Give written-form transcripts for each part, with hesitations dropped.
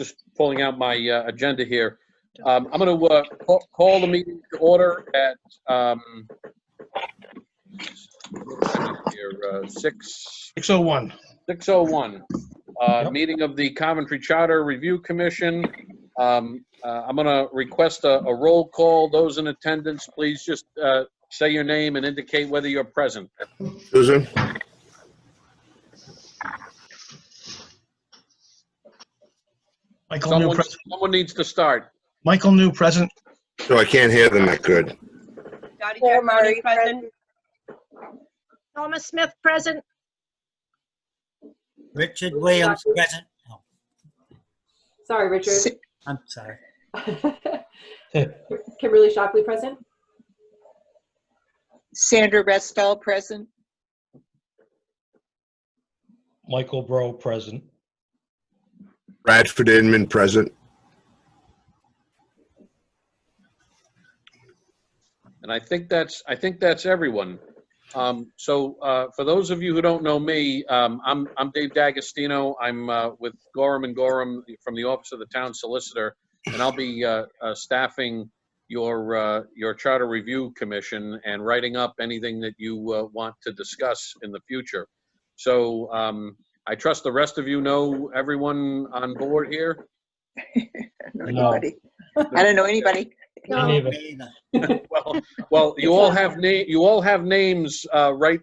just pulling out my agenda here. I'm going to call the meeting to order at 6:01. 6:01. Yep. Meeting of the Coventry Charter Review Commission. I'm going to request a roll call. Those in attendance, please just say your name and indicate whether you're present. Susan? Michael New present. Someone needs to start. Michael New present. So I can't hear them that good. Dottie Jackson present. Thomas Smith present. Richard Williams present. Oh, Sorry, Richard. I'm sorry. Kimberly Shockley present. Sandra Restall present. Michael Bro present. Bradford Inman present. And I think that's everyone. So for those of you who don't know me, I'm Dave D'Agostino. I'm with Gorham and Gorham from the Office of the Town Solicitor, and I'll be staffing your Charter Review Commission and writing up anything that you want to discuss in the future. So I trust the rest of you know everyone on board here. Nobody. I don't know anybody. No. Well, you all have names right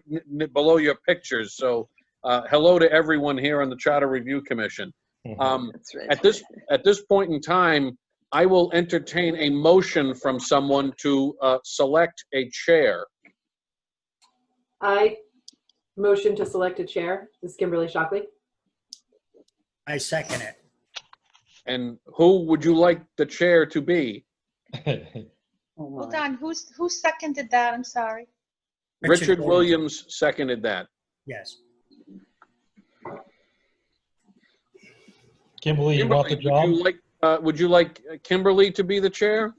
below your pictures. So hello to everyone here on the Charter Review Commission. That's right. At this point in time, I will entertain a motion from someone to select a chair. I motion to select a chair. This is Kimberly Shockley. I second it. And who would you like the chair to be? Hold on, who seconded that? I'm sorry. Richard Williams seconded that. Yes. Kimberly, you want the job? Would you like Kimberly to be the chair?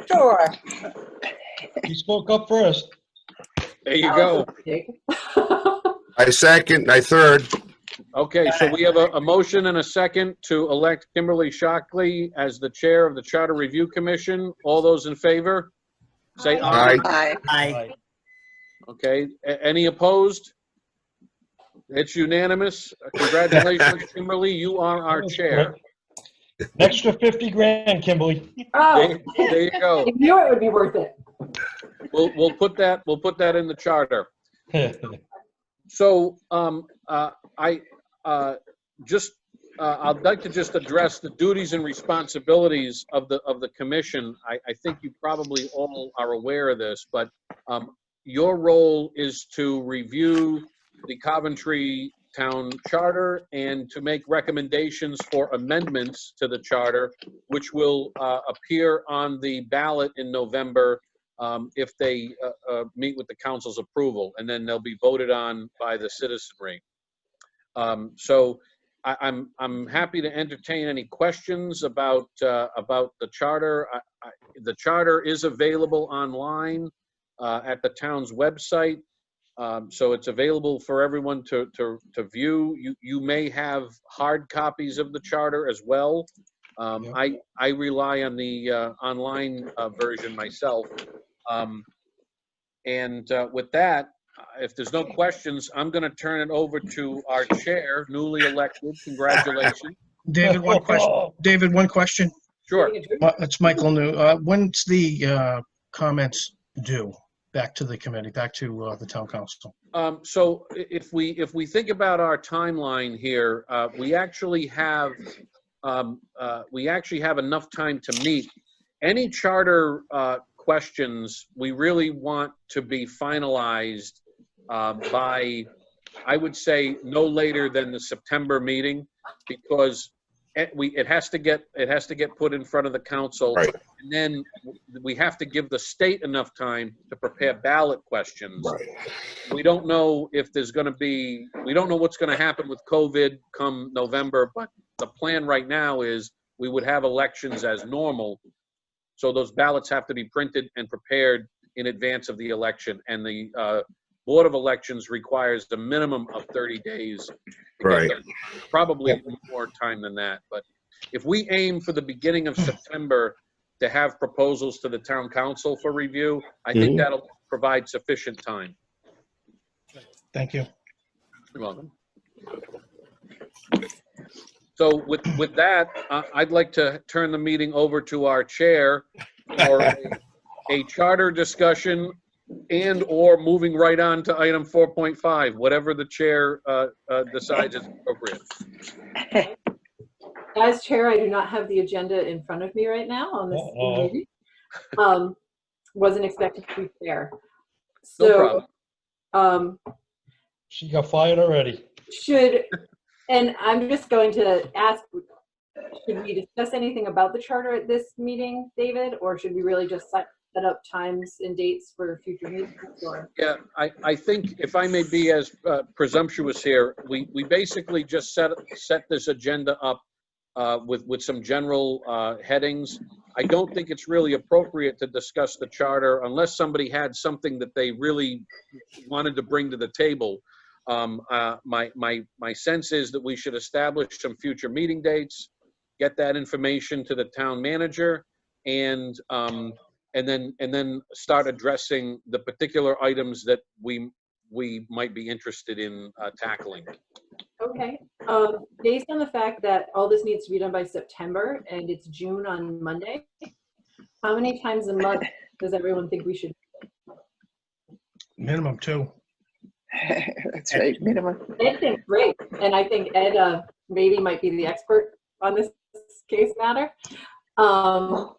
Sure. You spoke up first. There you go. I second, I third. Okay, so we have a motion and a second to elect Kimberly Shockley as the chair of the Charter Review Commission. All those in favor? Say aye. Aye. Aye. Okay, any opposed? It's unanimous. Congratulations, Kimberly, you are our chair. Extra 50 grand, Kimberly. Oh, There you go. I knew it would be worth it. We'll put that in the charter. So I'd like to just address the duties and responsibilities of the commission. I think you probably all are aware of this, but your role is to review the Coventry Town Charter and to make recommendations for amendments to the charter, which will appear on the ballot in November if they meet with the council's approval, and then they'll be voted on by the citizenry. So I'm happy to entertain any questions about the charter. The charter is available online at the town's website, so it's available for everyone to view. You may have hard copies of the charter as well. I rely on the online version myself. With that, if there's no questions, I'm going to turn it over to our chair, newly elected. Congratulations. David, one question. David, one question. Sure. It's Michael New. When's the comments due back to the committee, back to the town council? So if we think about our timeline here, we actually have enough time to meet. Any charter questions we really want to be finalized by, I would say, no later than the September meeting, because it has to get put in front of the council, Right. and then we have to give the state enough time to prepare ballot questions. Right. We don't know if there's going to be, we don't know what's going to happen with COVID come November, but the plan right now is we would have elections as normal. So those ballots have to be printed and prepared in advance of the election, and the Board of Elections requires a minimum of 30 days. to get Right. them. Probably more time than that, but if we aim for the beginning of September to have proposals to the town council for review, I think that'll provide sufficient time. Thank you. You're welcome. So with that, I'd like to turn the meeting over to our chair for a charter discussion and/or moving right on to item 4.5, whatever the chair decides is appropriate. As chair, I do not have the agenda in front of me right now on this meeting. Wasn't expected to be fair. No So, problem. She got fired already. and I'm just going to ask, should we discuss anything about the charter at this meeting, David? Or should we really just set up times and dates for future meetings? Or? Yeah, I think if I may be as presumptuous here, we basically just set this agenda up with some general headings. I don't think it's really appropriate to discuss the charter unless somebody had something that they really wanted to bring to the table. My sense is that we should establish some future meeting dates, get that information to the town manager, and then start addressing the particular items that we might be interested in tackling. Okay. Based on the fact that all this needs to be done by September and it's June on Monday, how many times a month does everyone think we should? Minimum 2. That's right, minimum. Ed thinks great, and I think Ed maybe might be the expert on this case matter. I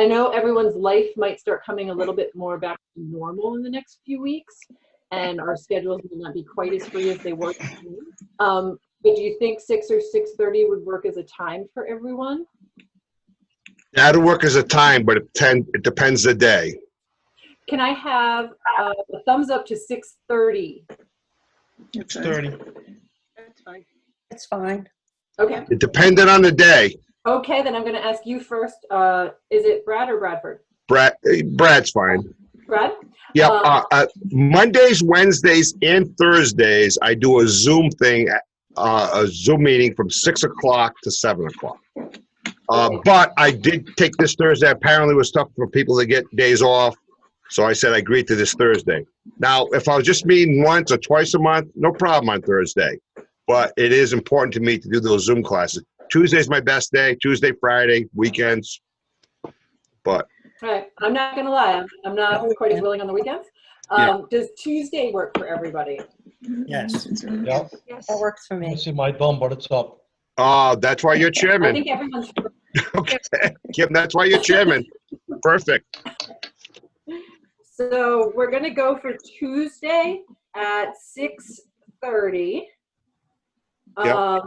know everyone's life might start coming a little bit more back to normal in the next few weeks, and our schedules may not be quite as free as they were. But do you think 6 or 6:30 would work as a time for everyone? That'll work as a time, but it depends the day. Can I have a thumbs up to 6:30? 6:30. That's fine. It's fine. Okay. It depended on the day. Okay, then I'm going to ask you first. Is it Brad or Bradford? Brad's fine. Brad? Yeah, Mondays, Wednesdays, and Thursdays, I do a Zoom thing, a Zoom meeting from 6 o'clock to 7 o'clock. But I did take this Thursday. Apparently it was tough for people to get days off. So I said I agreed to this Thursday. Now, if I was just meeting once or twice a month, no problem on Thursday. But it is important to me to do those Zoom classes. Tuesday's my best day, Tuesday, Friday, weekends. But All right, I'm not gonna lie, I'm not quite as willing on the weekends. Does Tuesday work for everybody? Yes. Yeah. Yes. That works for I me. see my bum, but it's up. that's why you're I chairman. think everyone's, Okay, Kim, that's why you're chairman. Perfect. so we're gonna go for Tuesday at 6:30. Yep.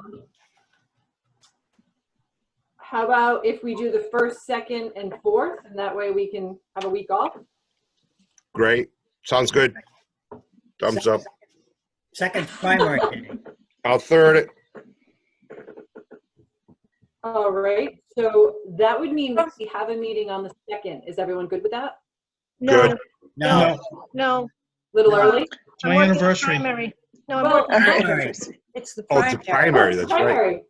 How about if we do the 1st, 2nd, and 4th, and that way we can have a week off? Great. Sounds good. Thumbs up. Second primary day. I'll third it. All right, so that would mean we have a meeting on the 2nd. Is everyone good with that? No, Good. No, no. Little No. early? It's I'm my working anniversary. primary. No, I'm Well, working primary. Primary. It's the Oh, it's a primary, that's right. Primary.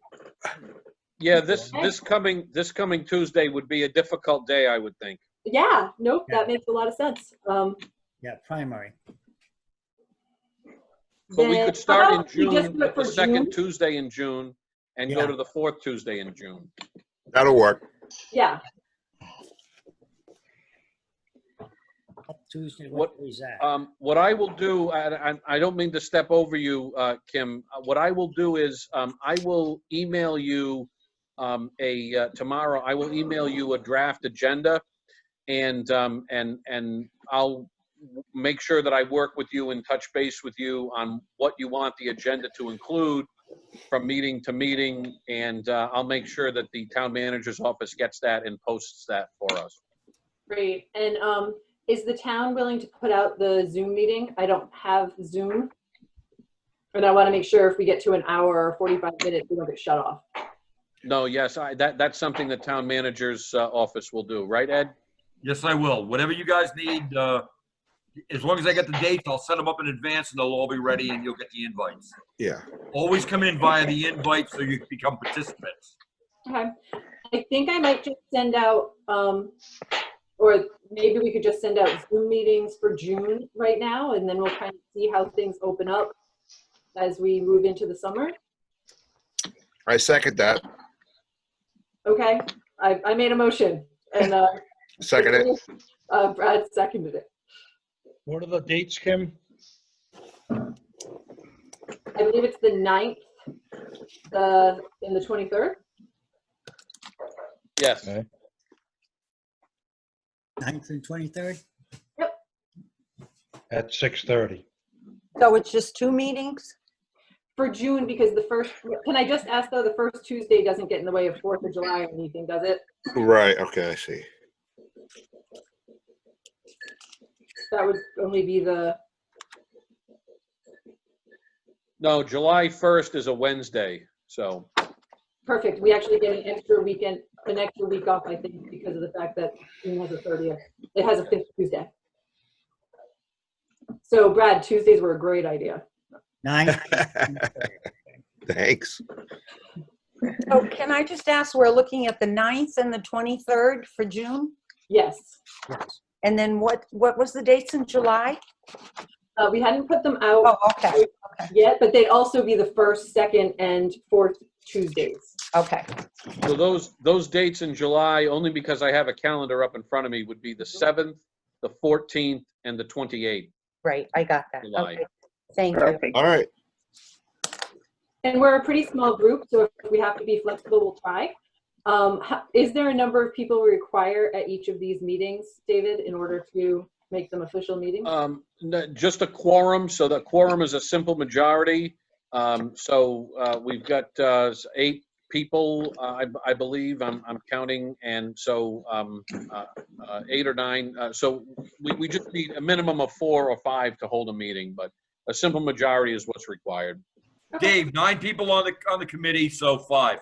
Yeah, this coming Tuesday would be a difficult day, I would think. Yeah, nope, Yeah. that makes a lot of sense. yeah, primary. But we Then could start how in about we just June, do it with the for second June? Tuesday in June, and go Yeah. to the 4th Tuesday in June. That'll work. Yeah, Tuesday, What- what is that? What I will do, I don't mean to step over you, Kim. What I will do is, I will email you tomorrow. I will email you a draft agenda, and I'll make sure that I work with you and touch base with you on what you want the agenda to include from meeting to meeting, and I'll make sure that the town manager's office gets that and posts that for us. great. And is the town willing to put out the Zoom meeting? I don't have Zoom. And I want to make sure if we get to an hour or 45 minutes, we don't get shut off. No, yes, that's something the town manager's office will do, right, Ed? Yes, I will. Whatever you guys need, as long as I get the dates, I'll set them up in advance and they'll all be ready and you'll get the invites. Yeah. Always come in via the invite so you can become participants. Okay. I think I might just send out, or maybe we could just send out Zoom meetings for June right now, and then we'll kind of see how things open up as we move into the summer. I second that. Okay, I made a motion, and Second it. Brad seconded it. What are the dates, Kim? I believe it's the 9th, and the 23rd. Yes. Okay. 9th and 23rd? At 6:30. So it's just 2 meetings? For June, because the first, can I just ask though, the first Tuesday doesn't get in the way of 4th of July or anything, does it? Right, okay, I see. That would only be the, No, July 1st is a Wednesday, so, perfect. We actually get an extra weekend, an extra week off, I think, because of the fact that June has a 30th. It has a 5th Tuesday. So Brad, Tuesdays were a great idea. 9th. Thanks. So can I just ask, we're looking at the 9th and the 23rd for June? Yes. And then what was the dates in July? We hadn't put them out Oh, okay, yet, but they'd also be the 1st, 2nd, and 4th Tuesdays. okay. so those dates in July, only because I have a calendar up in front of me, would be the 7th, the 14th, and the 28th. Great, I got that. July. Okay. Thank you. Perfect. All right. And we're a pretty small group, so if we have to be flexible, we'll try. Is there a number of people we require at each of these meetings, David, in order to make them official meetings? Just a quorum, so the quorum is a simple majority. So we've got 8 people, I believe, I'm counting, and so 8 or 9. So we just need a minimum of 4 or 5 to hold a meeting, but a simple majority is what's required. Dave, 9 people on the committee, so 5.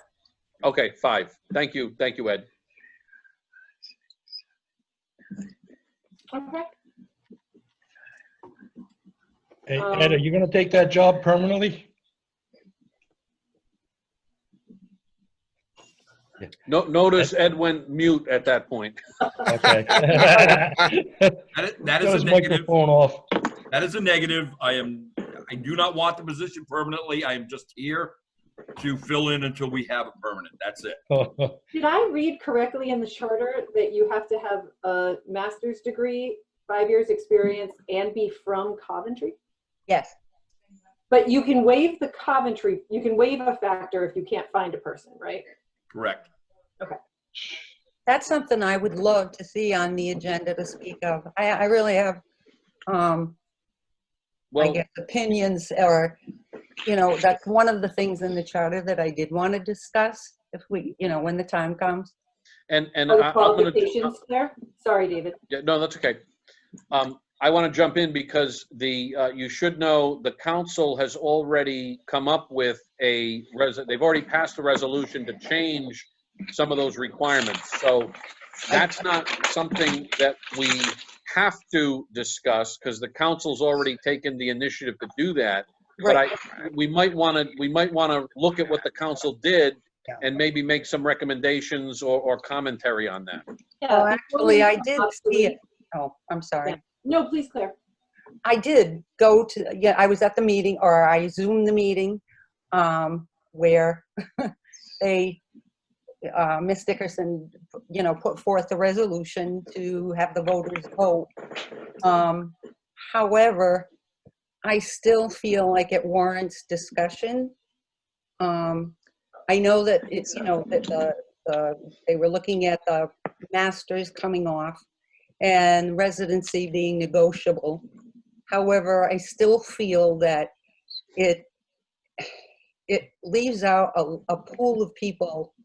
Okay, 5. Thank you, Ed. Okay. Hey, Ed, are you gonna take that job permanently? Notice Ed went mute at that point. Okay. That is Got a his negative. microphone off. That is a negative. I do not want the position permanently. I am just here to fill in until we have a permanent. That's it. Did I read correctly in the charter that you have to have a master's degree, 5 years experience, and be from Coventry? Yes. But you can waive the Coventry, you can waive a factor if you can't find a person, right? Correct. Okay. That's something I would love to see on the agenda to speak of. I really have, I Well, guess, opinions, or, that's one of the things in the charter that I did want to discuss if we, when the time comes. and Are the I'm gonna, qualifications there? Sorry, David. yeah, no, that's okay. I want to jump in because you should know the council has already come up with they've already passed a resolution to change some of those requirements. So that's not something that we have to discuss because the council's already taken the initiative to do that. Right. But we might want to look at what the council did and maybe make some recommendations or commentary on that. Oh, actually, I did see it. Oh, I'm sorry. Yeah. No, please, Claire. I did go to, I was at the meeting, or I Zoomed the meeting, where Ms. Dickerson, put forth the resolution to have the voters vote. However, I still feel like it warrants discussion. I know that it's, that they were looking at the masters coming off and residency being negotiable. However, I still feel that it leaves out a pool of people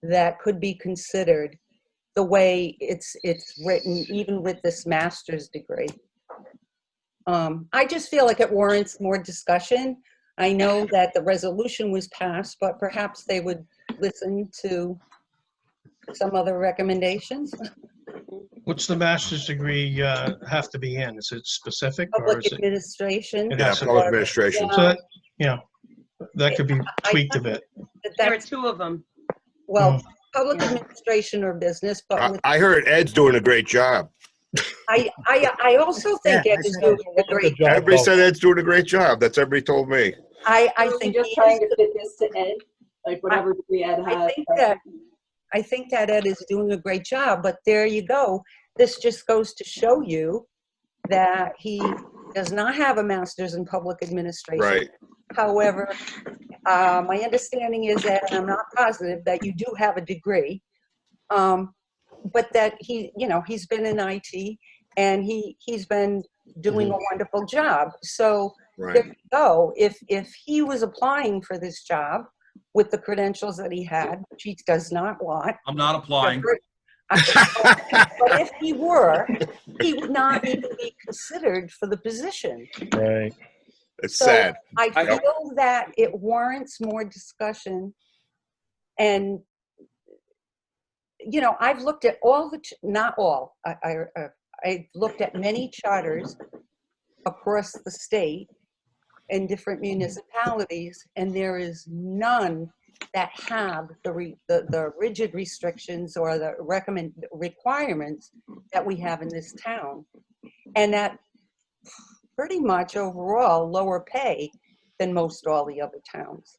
that could be considered the way it's written, even with this master's degree. I just feel like it warrants more discussion. I know that the resolution was passed, but perhaps they would listen to some other recommendations. What's the master's degree have to be in? Is it specific or Public is it? administration. It Yeah, has to be. public administration. So that, that could be tweaked a bit. There are That's, two of them. well, public administration or business, but I with, I heard Ed's doing a great job. I also think Yeah, Ed I is said doing a Good great, job, Everybody Paul. said Ed's doing a great job. That's everybody told me. I Are we think just he trying is. to fit this to Ed, like whatever degree Ed has. I think that Ed is doing a great job, but there you go. This just goes to show you that he does not have a master's in public administration. Right. However, my understanding is that, and I'm not positive, that you do have a degree, but that he's been in IT and he's been doing a wonderful job. So there Right. you go. If he was applying for this job with the credentials that he had, which he does not want, I'm not applying. but if he were, he would not even be considered for the position. Right. It's So sad. I feel that it warrants more discussion. And, I've looked at all not all, I've looked at many charters across the state in different municipalities, and there is none that have the rigid restrictions or the requirements that we have in this town. And that pretty much overall lower pay than most all the other towns.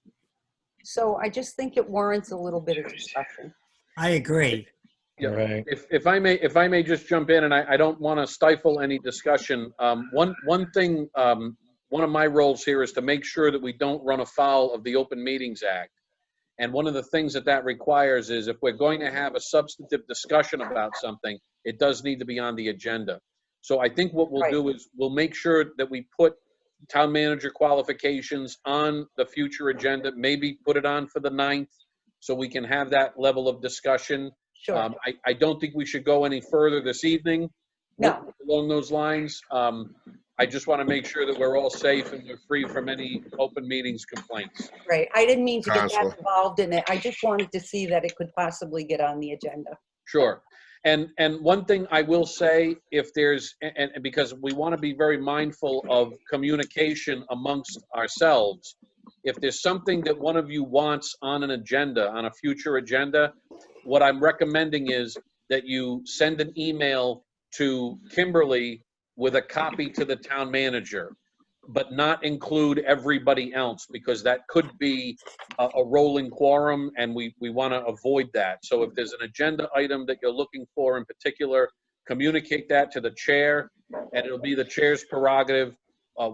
So I just think it warrants a little bit of discussion. I agree. Yeah. Right. If I may just jump in, and I don't want to stifle any discussion. One thing, one of my roles here is to make sure that we don't run afoul of the Open Meetings Act. And one of the things that requires is if we're going to have a substantive discussion about something, it does need to be on the agenda. So I think what we'll do is we'll make sure that we put town manager qualifications on the future agenda, maybe put it on for the 9th so we can have that level of discussion. Sure. I don't think we should go any further this evening. No. Along those lines. I just want to make sure that we're all safe and we're free from any open meetings complaints. Right. I didn't mean to get Counselor. that involved in it. I just wanted to see that it could possibly get on the agenda. Sure. And one thing I will say, if there's, and because we want to be very mindful of communication amongst ourselves, if there's something that one of you wants on an agenda, on a future agenda, what I'm recommending is that you send an email to Kimberly with a copy to the town manager, but not include everybody else, because that could be a rolling quorum, and we want to avoid that. So if there's an agenda item that you're looking for in particular, communicate that to the chair, and it'll be the chair's prerogative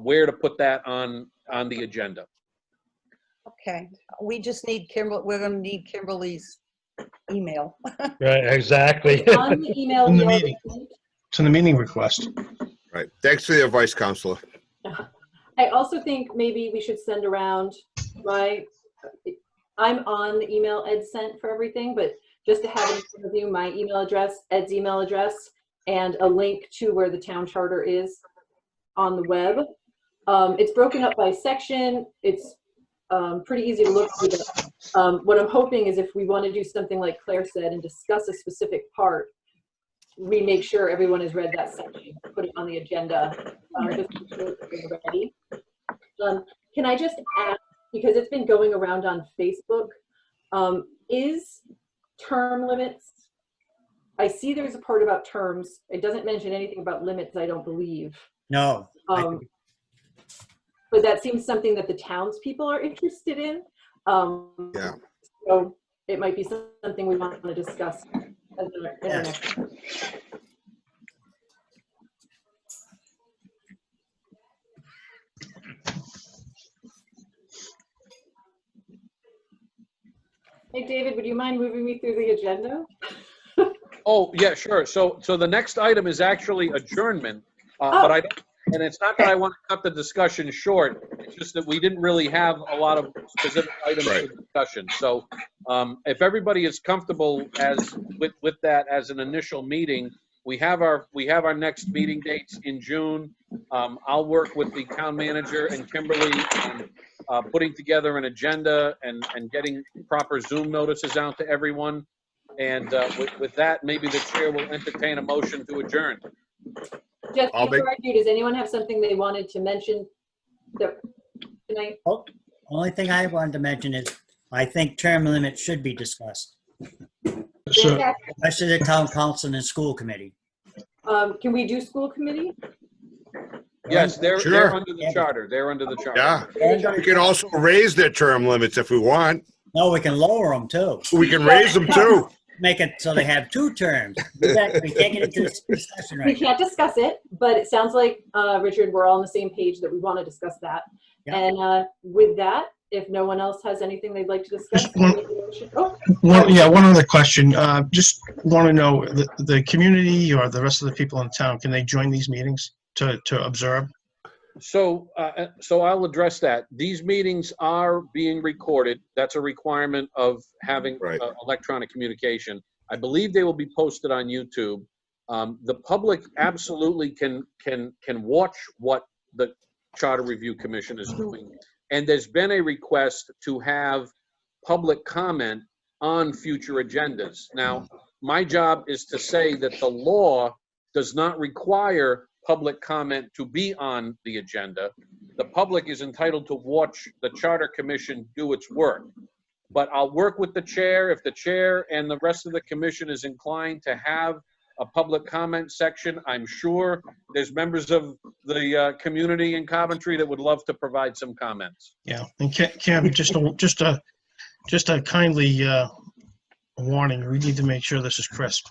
where to put that on the agenda. Okay. We just need we're going to need Kimberly's email. Right, exactly. On the email. In the we already meeting. sent, To the meeting request. Right. Thanks for the advice, Counselor. I also think maybe we should send around I'm on the email Ed sent for everything, but just to have in front of you my email address, Ed's email address, and a link to where the town charter is on the web. It's broken up by section. It's pretty easy to look through. What I'm hoping is if we want to do something like Claire said and discuss a specific part, we make sure everyone has read that section, put it on the agenda, just to make sure that we're ready. Can I just ask, because it's been going around on Facebook, is term limits, I see there's a part about terms. It doesn't mention anything about limits, I don't believe. No. But that seems something that the townspeople are interested in. Yeah. So it might be something we want to discuss as our next. Hey, David, would you mind moving me through the agenda? Oh, yeah, sure. So the next item is actually adjournment, but and it's not that I want to cut the discussion short. It's just that we didn't really have a lot of specific items for discussion. So if everybody is comfortable with that as an initial meeting, we have our next meeting dates in June. I'll work with the town manager and Kimberly on putting together an agenda and getting proper Zoom notices out to everyone. And with that, maybe the chair will entertain a motion to adjourn. Just I'll make- before I do, does anyone have something they wanted to mention tonight? Oh, only thing I wanted to mention is I think term limits should be discussed, So, especially the town council and school committee. Can we do school committee? Yes, they're Sure. under the charter. They're under the charter. Yeah, we can also raise their term limits if we want. No, we can lower them too. We can raise them too. Make it so they have 2 terms. We can't get into this discussion We right now. can't discuss it, but it sounds like, Richard, we're all on the same page that we want to discuss that. Yeah. And with that, if no one else has anything they'd like to discuss. Just one- Oh, one other question. Just want to know, the community or the rest of the people in town, can they join these meetings to observe? So I'll address that. These meetings are being recorded. That's a requirement of having Right. electronic communication. I believe they will be posted on YouTube. The public absolutely can watch what the Charter Review Commission is doing. And there's been a request to have public comment on future agendas. Now, my job is to say that the law does not require public comment to be on the agenda. The public is entitled to watch the Charter Commission do its work. But I'll work with the chair. If the chair and the rest of the commission is inclined to have a public comment section, I'm sure there's members of the community in Coventry that would love to provide some comments. Yeah, and Kim, just a kindly warning, we need to make sure this is crisp.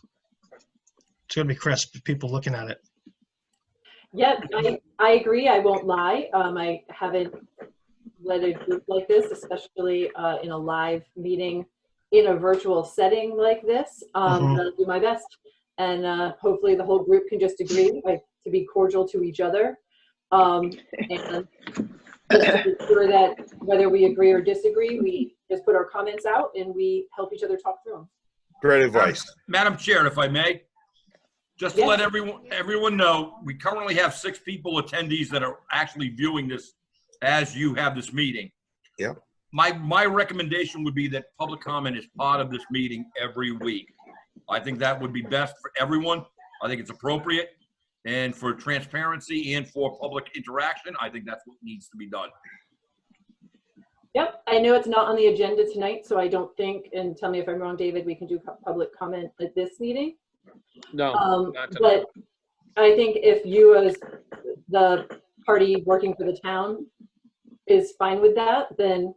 It's gonna be crisp, people looking at it. yeah, I agree. I won't lie. I haven't led a group like this, especially in a live meeting in a virtual setting like this. But I'll do my best. And hopefully the whole group can just agree to be cordial to each other. And just to make sure that whether we agree or disagree, we just put our comments out and we help each other talk through them. Great advice. Madam Chair, if I may, just to Yes. let everyone know, we currently have 6 people attendees that are actually viewing this as you have this meeting. Yep. My recommendation would be that public comment is part of this meeting every week. I think that would be best for everyone. I think it's appropriate. And for transparency and for public interaction, I think that's what needs to be done. Yep, I know it's not on the agenda tonight, so I don't think, and tell me if I'm wrong, David, we can do public comment at this meeting. No, not tonight. But I think if you as the party working for the town is fine with that, then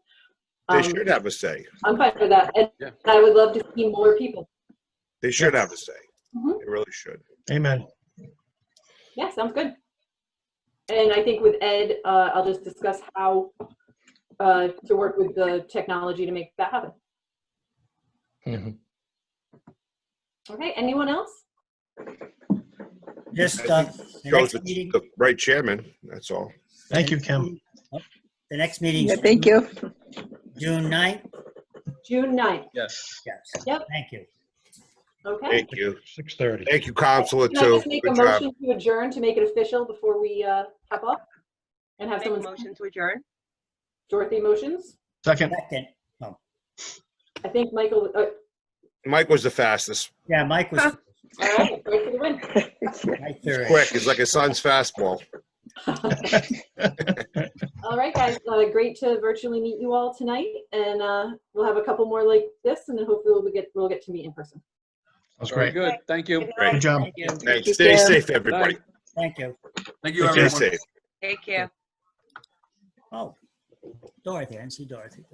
They should have a say. I'm fine with that. And Yeah. I would love to see more people. They should have a say. Mhm. They really should. Amen. Yeah, sounds good. And I think with Ed, I'll just discuss how to work with the technology to make that happen. Okay, anyone else? Just, I the Chose next meeting, the right chairman, that's all. Thank you, Kim. the next meeting. Yeah, thank you. June 9th? June 9th. Yes. Yes. Yep. Thank you. Okay. Thank you. 6:30. Thank you, Counselor, Can I too. just make a Good job. motion to adjourn to make it official before we hop off? And have Make a someone, motion to adjourn? Dorothy motions? Second. Second. Oh, I think Michael, Mike was the fastest. yeah, Mike was all right, right for the win. right third. Quick, it's like his son's fastball. All right, guys, great to virtually meet you all tonight, and we'll have a couple more like this, and then hopefully we'll get to meet in person. That's Very great. good. Thank you. Great. Good job. Thank you. Thanks. Stay safe, everybody. Thank you. Thank you, Stay everyone. safe. Take care. Oh, Dorothy, I didn't see Dorothy.